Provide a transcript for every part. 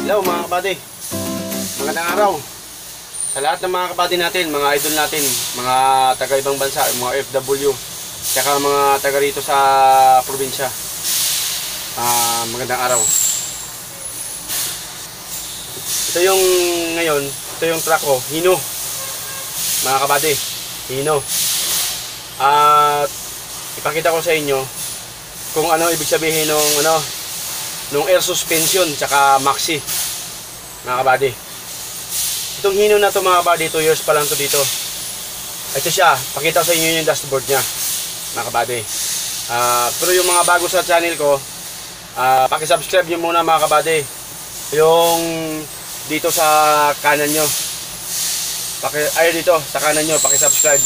Hello mga kabady, magandang araw sa lahat ng mga kabady natin, mga idol natin, mga taga ibang bansa, mga FW, tsaka mga taga rito sa probinsya. Magandang araw. Ito yung ngayon, ito yung truck ko, Hino mga kabady, Hino. At ipakita ko sa inyo kung ano ibig sabihin nung air suspension tsaka maxi mga kabady. Itong Hino na to mga kabady, 2 years pa lang to dito. Ito siya, pakita ko sa inyo yung dashboard nya mga kabady. Pero yung mga bago sa channel ko, pakisubscribe nyo muna mga kabady. Yung dito sa kanan nyo, dito sa kanan nyo, pakisubscribe.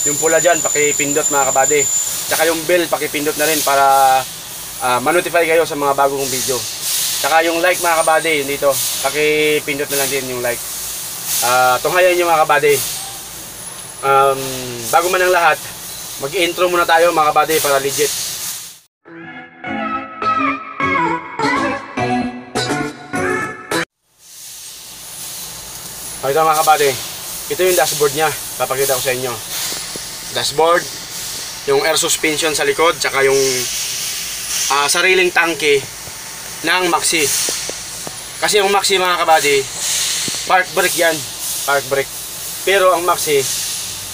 Yung pula dyan, pakipindot mga kabady. Tsaka yung bell, pakipindot na rin para ma-notify kayo sa mga bagong video. Tsaka yung like mga kabady, dito, pakipindot na lang din yung like. Tunghayan nyo mga kabady. Bago man ang lahat, mag-intro muna tayo mga kabady para legit. Ito mga kabady, ito yung dashboard nya, papakita ko sa inyo. Dashboard, yung air suspension sa likod, tsaka yung sariling tangke ng maxi. Kasi yung maxi mga kabady, park brake yan, park brake. Pero ang maxi,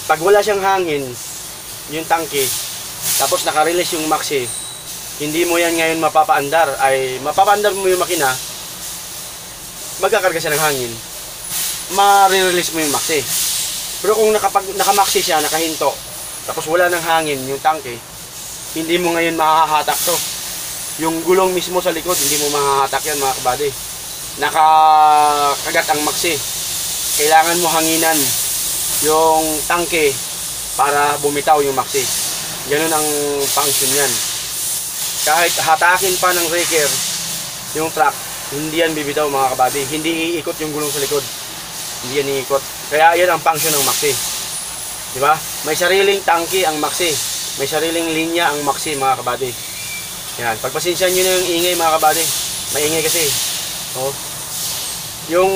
pag wala siyang hangin, yung tangke, tapos naka-release yung maxi, hindi mo yan ngayon mapapaandar. Ay mapapaandar mo yung makina, magkakarga siya ng hangin, ma-release mo yung maxi. Pero kung naka-maxi siya, nakahinto, tapos wala ng hangin yung tangke, hindi mo ngayon mahahatak to. Yung gulong mismo sa likod, hindi mo mahahatak yan mga kabady. Nakakagat ang maxi. Kailangan mo hanginan yung tangke para bumitaw yung maxi. Ganun ang function yan. Kahit hatakin pa ng raker yung truck, hindi yan bibitaw mga kabady. Hindi iikot yung gulong sa likod. Hindi yan iikot. Kaya yan ang function ng maxi. Diba? May sariling tangke ang maxi. May sariling linya ang maxi mga kabady. Yan, pagpasensyahan nyo na yung ingay mga kabady. May ingay kasi. Yung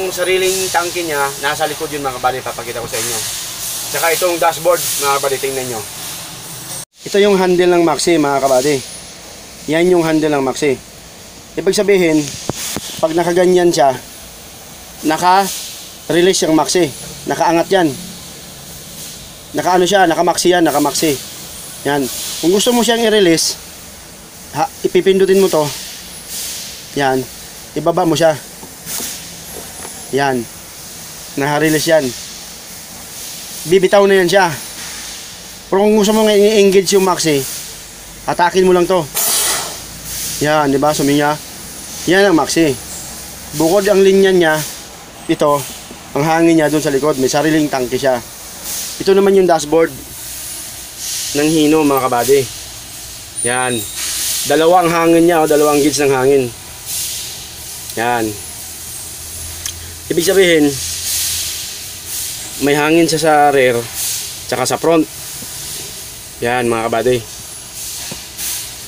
sariling tangke niya, nasa likod yun mga kabady, papakita ko sa inyo. Tsaka itong dashboard mga kabady, tingnan nyo. Ito yung handle ng maxi mga kabady. Yan yung handle ng maxi. Ibig sabihin, pag nakaganyan siya, naka-release yung maxi. Nakaangat yan. Nakaano siya, naka-maxi yan, naka-maxi. Yan. Kung gusto mo siyang i-release, ipipindutin mo to. Yan. Ibaba mo siya. Yan. Naha-release yan. Bibitaw na yan siya. Pero kung gusto mo nga i-engage yung maxi, atakin mo lang to. Yan, di ba? Suminya. Yan ang maxi. Bukod ang linya niya, ito, ang hangin niya doon sa likod. May sariling tangke siya. Ito naman yung dashboard ng Hino mga kabady. Yan. Dalawang hangin niya, dalawang gauge ng hangin. Yan. Ibig sabihin, may hangin siya sa rear, tsaka sa front. Yan mga kabady.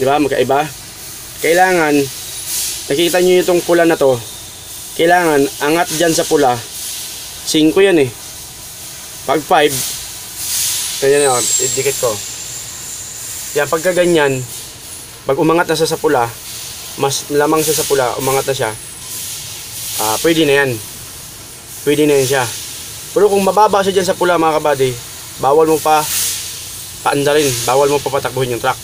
Diba? Magkaiba. Kailangan, nakikita nyo itong pula na to, kailangan, angat dyan sa pula. 5 yan eh. Pag 5, ganyan o, idikit ko. Yan, pagka ganyan, pag umangat na siya sa pula, mas lamang siya sa pula, umangat na siya, pwede na yan. Pwede na yan siya. Pero kung mababa siya dyan sa pula mga kabady, bawal mo pa paandarin, bawal mo pa patakbuhin yung truck.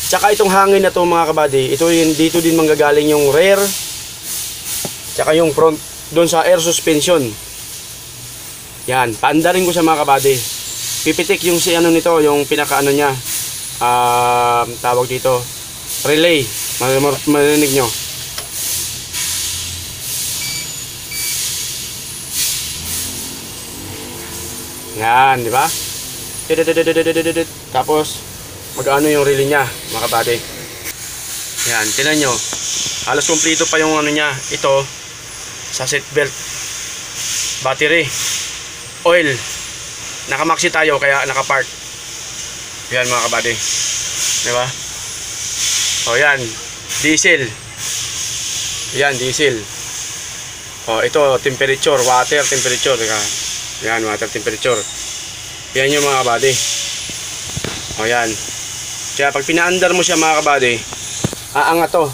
Tsaka itong hangin na to mga kabady, ito yung, dito din manggagaling yung rear, tsaka yung front, doon sa air suspension. Yan, paandarin ko sa mga kabady. Pipitik yung si ano nito, yung pinaka ano niya, tawag dito, relay. Marinig nyo. Yan, di ba? Tapos mag-ano yung relay niya mga kabady. Yan, tingnan nyo, halos kompleto pa yung ano niya. Ito sa seatbelt, battery, oil. Naka-maxi tayo kaya naka-park. Yan mga kabady. Diba? O yan, diesel. Yan, diesel. O, ito, temperature, water temperature. Yan, water temperature. Yan yung mga kabady. O, yan. Kaya pag pinaandar mo siya mga kabady, aangat to.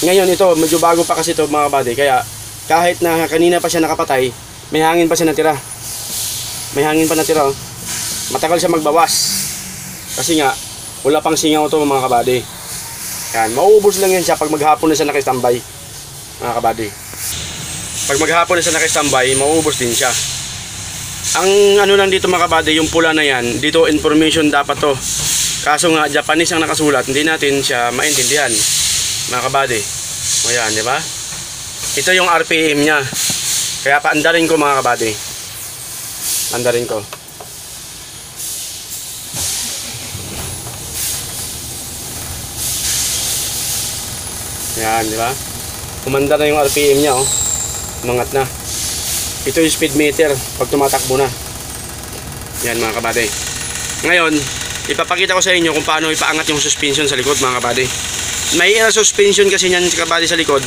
Ngayon ito, medyo bago pa kasi ito mga kabady. Kaya kahit na kanina pa siya nakapatay, may hangin pa siya natira. May hangin pa natira. Oh. Matagal siya magbawas. Kasi nga, wala pang singaw ito mga kabady. Yan, mauubos lang yan siya pag maghapon na siya nakistambay. Mga kabady. Pag maghapon na siya nakistambay, mauubos din siya. Ang ano lang dito mga kabady, yung pula na yan, dito information dapat to. Kaso nga, Japanese ang nakasulat, hindi natin siya maintindihan. Mga kabady. O yan, di ba? Ito yung RPM niya. Kaya paandarin ko mga kabady. Andarin ko. Yan, di ba? Kumanda na yung RPM niya, oh. Umangat na. Ito yung speed meter pag tumatakbo na. Yan mga kabady. Ngayon, ipapakita ko sa inyo kung paano ipaangat yung suspension sa likod mga kabady. May air suspension kasi niyan sa kabady sa likod.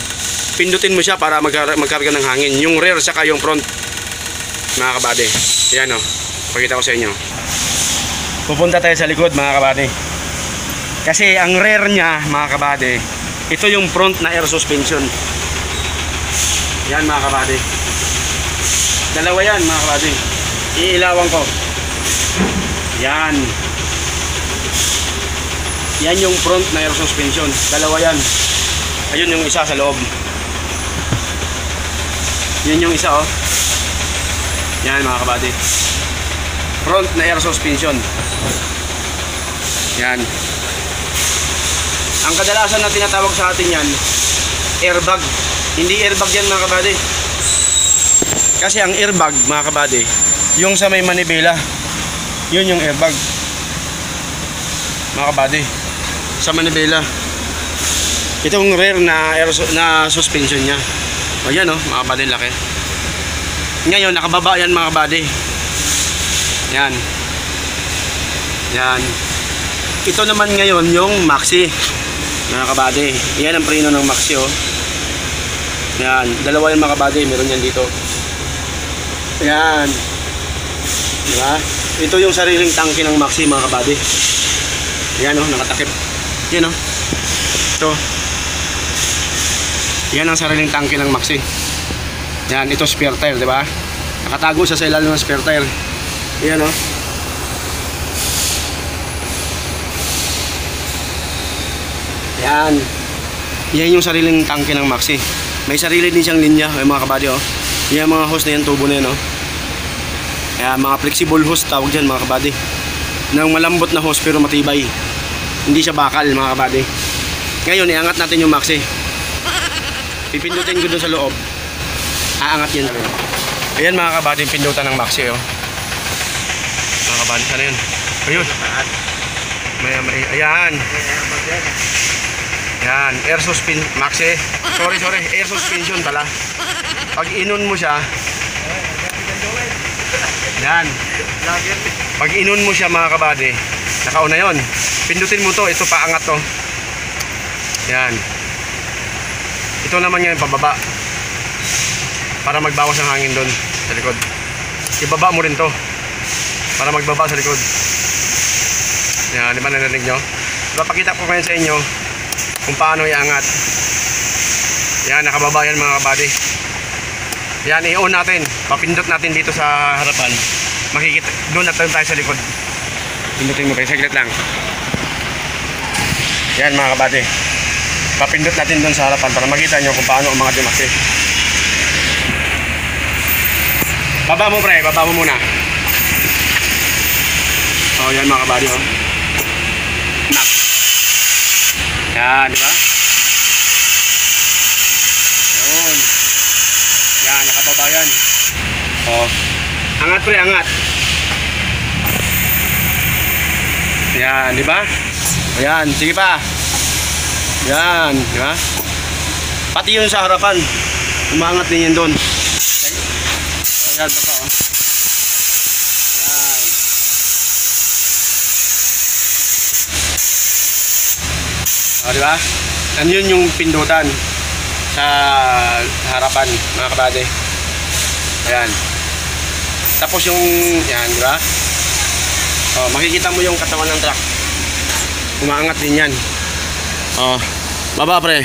Pindutin mo siya para magkarga ng hangin. Yung rear saka yung front mga kabady. Yan o. Pakita ko sa inyo. Pupunta tayo sa likod mga kabady. Kasi ang rear niya mga kabady, ito yung front na air suspension. Yan mga kabady. Dalawa yan mga kabady. Iilawan ko. Yan. Yan yung front na air suspension. Dalawa yan. Ayun yung isa sa loob. Yan yung isa oh. Yan mga kabady. Front na air suspension. Yan. Ang kadalasan na tinatawag sa atin yan, airbag. Hindi airbag yan mga kabady. Kasi ang airbag mga kabady, yung sa may manibela, yun yung airbag mga kabady. Sa manibela. Itong rear na suspension nya. O yan o mga kabady, laki. Ngayon nakababa yan mga kabady. Yan. Yan. Ito naman ngayon yung maxi mga kabady. Yan ang preno ng maxi oh. Yan. Dalawa yan mga kabady. Meron yan dito. Yan. Diba? Ito yung sariling tangke ng maxi mga kabady. Yan oh, nakatakip. Yan oh. Ito. Yan ang sariling tangke ng maxi. Yan, ito spare tire, di ba? Nakatago sa ilalim ng spare tire. Yan oh. Yan. Yan yung sariling tangke ng maxi. May sarili din siyang linya, ay mga kabady oh. Yan mga hose na yan, tubo na yan oh. Kaya mga flexible hose tawag dyan mga kabady. Nang malambot na hose pero matibay. Hindi siya bakal mga kabady. Ngayon iangat natin yung maxi. Pipindutin ko doon sa loob. Aangat yan. Ayan mga kabady, pindutan ng maxi oh. Mga kabady, sana yun? Ayun. Ayan. Yan, air suspension, maxi. Sorry, air suspension pala. Pag inon mo siya, yan. Pag inon mo siya mga kabady, nakauna yon. Pindutin mo to, ito paangat to. Yan. Ito naman ngayon pababa. Para magbawas ng hangin doon sa likod. Ibaba mo rin to. Para magbaba sa likod. Yan, di ba narinig nyo? Papakita ko ngayon sa inyo kung paano iangat. Yan, nakababa yan mga kabady. Yan, i-on natin. Papindot natin dito sa harapan. Makikita, doon natin tayo sa likod. Pindutin mo kayo, saglit lang. Yan mga kabady. Papindot natin doon sa harapan para makita nyo kung paano umangat yung maxi. Baba mo pre, baba mo muna. So yan mga kabady oh. Knock. Yan, di ba? Yun. Yan, nakababa yan. Oh. Angat pre, angat. Yan, di ba? Ayan, sige pa. Yan, di ba? Pati yun sa harapan. Umangat din yan doon. Ayan, baba oh. Yan. O, di ba? Yan yun yung pindutan. sa harapan mga kabady. Ayan. Tapos yung yan, di ba? Oh, makikita mo yung katawan ng truck. Umaangat din yan. Oh, baba pre.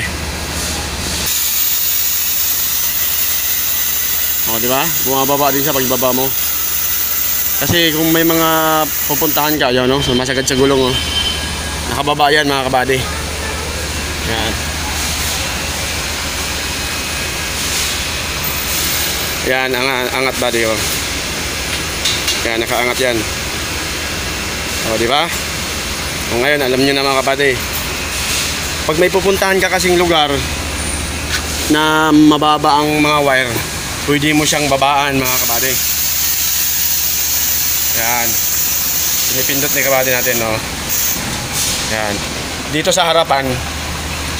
Oh, di ba? Bumababa din siya pag ibaba mo. Kasi kung may mga pupuntahan ka, yun, no? Sumasagad sa gulong, oh. Nakababa yan mga kabady. Yan. Yan, angat body, oh. Yan, nakaangat yan. O, di ba? O, ngayon, alam niyo na mga kabady. Pag may pupuntahan ka kasing lugar na mababa ang mga wire, pwede mo siyang babaan mga kabady. Yan. Pinipindot ni kabady natin, no? Yan. Dito sa harapan,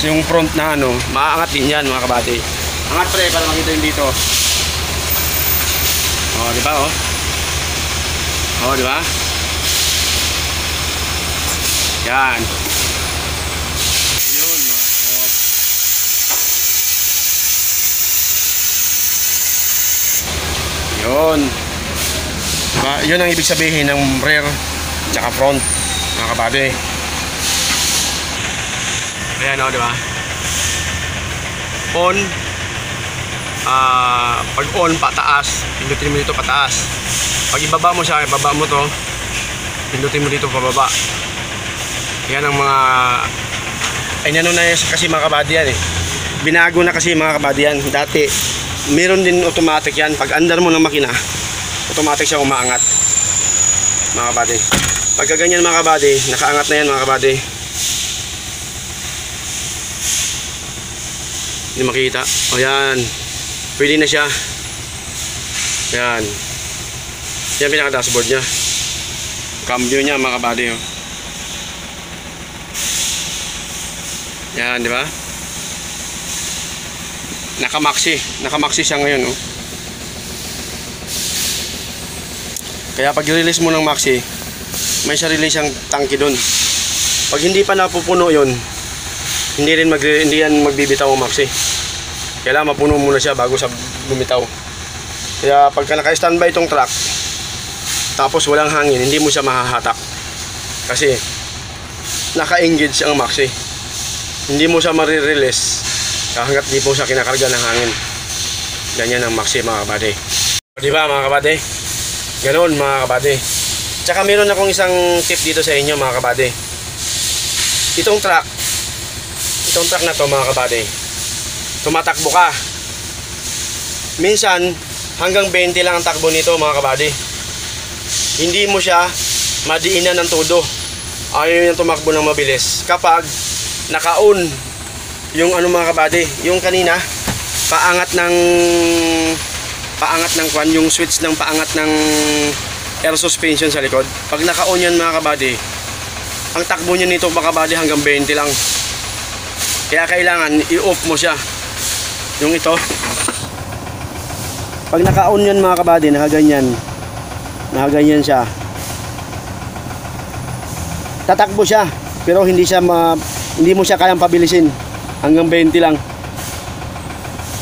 yung front na ano, maaangat din yan mga kabady. Angat pre, para makita yung dito. O, di ba, oh? O, di ba? Yan. Yun, mga kabady. Yun. Diba? Yun ang ibig sabihin ng rear tsaka front mga kabady. Ayan, o, diba? On. Pag on, pataas. Pindutin mo dito pataas. Pag ibaba mo siya, ibaba mo to, pindutin mo dito pababa. Yan ang mga ano na yan kasi mga kabady yan eh. Binago na kasi mga kabady yan. Dati meron din automatic yan. Pag andar mo ng makina, automatic siya umaangat mga kabady. Pagka ganyan mga kabady, nakaangat na yan mga kabady. Hindi makita. O yan, pwede na siya. Yan. Yan pinaka dashboard nya. Cambio nya mga kabady, oh. Yan, di ba? Naka-maxi siya ngayon, oh. Kaya pag release mo ng maxi, may sarili siyang tangke doon. Pag hindi pa napupuno 'yon, hindi yan magbibitaw ang maxi. Kailangan mapuno muna siya bago sa bumitaw. Kaya pagka naka-standby itong truck, tapos walang hangin, hindi mo siya mahahatak. Kasi naka-engage ang maxi. Hindi mo siya marirelease hanggat di po siya kinakarga ng hangin. Ganyan ang maxi mga kabady. Di ba mga kabady? Ganoon mga kabady. Tsaka meron akong isang tip dito sa inyo mga kabady. Itong truck na to mga kabady, tumatakbo ka. Minsan hanggang 20 lang ang takbo nito mga kabady. Hindi mo siya madiinan ng todo. Ayaw yung tumakbo ng mabilis kapag naka-on yung ano mga kabady, yung kanina paangat ng kwan, yung switch ng paangat ng air suspension sa likod. Pag naka-on yan mga kabady, ang takbo niya nito mga kabady hanggang 20 lang. Kaya kailangan i-off mo siya. Yung ito, pag naka-on yan mga kabady, nakaganyan siya, tatakbo siya pero hindi mo siya kayang pabilisin. Hanggang 20 lang.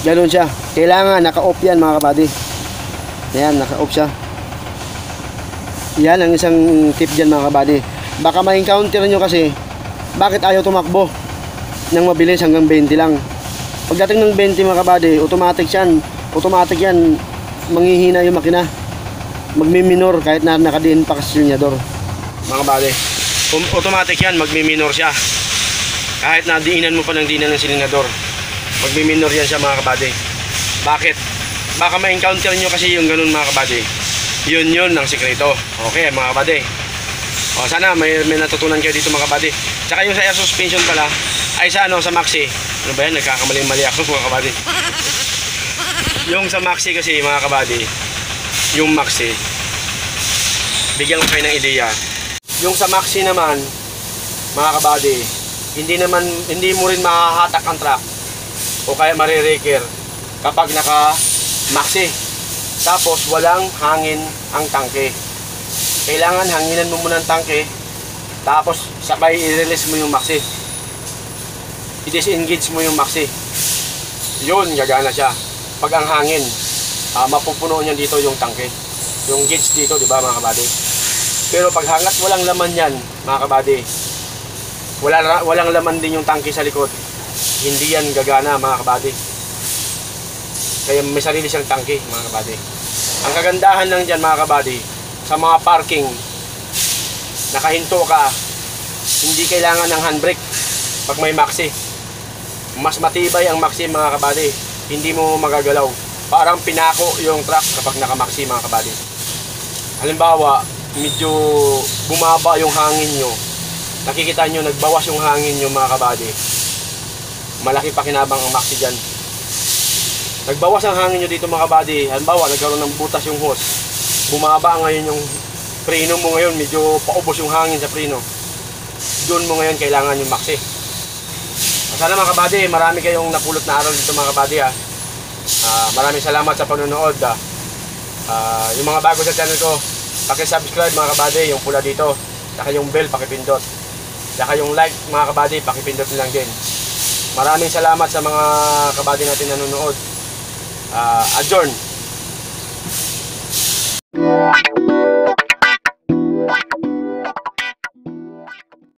Ganoon siya. Kailangan naka-off yan mga kabady. Ayan, naka-off siya. Yan ang isang tip dyan mga kabady. Baka ma-encounter nyo kasi bakit ayaw tumakbo ng mabilis hanggang 20 lang. Pagdating ng 20 mga kabady, automatic yan. Manghihina yung makina. Magmi-minor kahit na nakadiin pa kasi silyador. Mga kabady, automatic yan, magmi-minor siya. Kahit na diinan mo pa ng silinador, magmi-minor yan siya mga kabady. Bakit? Baka ma-encounter nyo kasi yung ganun mga kabady. Yun ang sikreto. Okay mga kabady. O sana may natutunan kayo dito mga kabady. Tsaka yung sa air suspension pala, ay sa maxi. Ano ba yan? Nagkakamali-mali ako mga kabady. Yung sa maxi kasi mga kabady, yung maxi, bigyan ko kayo ng ideya. Yung sa maxi naman mga kabady, hindi mo rin mahahatak ang truck o kaya marireker kapag naka maxi tapos walang hangin ang tangke. Kailangan hanginan mo muna ang tangke tapos sabay i-release mo yung maxi, i-disengage mo yung maxi. yun, gagana siya. Pag ang hangin, mapupuno niyan dito yung tangke. Yung gauge dito, di ba mga kabady? Pero pag hangat walang laman yan, mga kabady, walang laman din yung tangke sa likod, hindi yan gagana mga kabady. Kaya may sarili siyang tangke mga kabady. Ang kagandahan lang dyan mga kabady, sa mga parking, nakahinto ka, hindi kailangan ng handbrake pag may maxi. Mas matibay ang maxi mga kabady, hindi mo magagalaw. Parang pinako yung truck kapag naka-maxi mga kabady. Halimbawa, medyo bumaba yung hangin nyo, nakikita nyo nagbawas yung hangin nyo mga kabady, malaki pa kinabang ang maxi dyan. Nagbawas ang hangin nyo dito mga kabady, halimbawa nagkaroon ng butas yung hose, bumaba ngayon yung preno mo ngayon, medyo paubos yung hangin sa preno, doon mo ngayon kailangan yung maxi. Sana mga kabady, marami kayong napulot na aral dito mga kabady ha. Maraming salamat sa panonood. Yung mga bago sa channel ko, paki-subscribe mga kabady, yung pula dito, saka yung bell pakipindot, saka yung like mga kabady, pakipindot lang din. Maraming salamat sa mga kabady natin nanonood. Adjourn.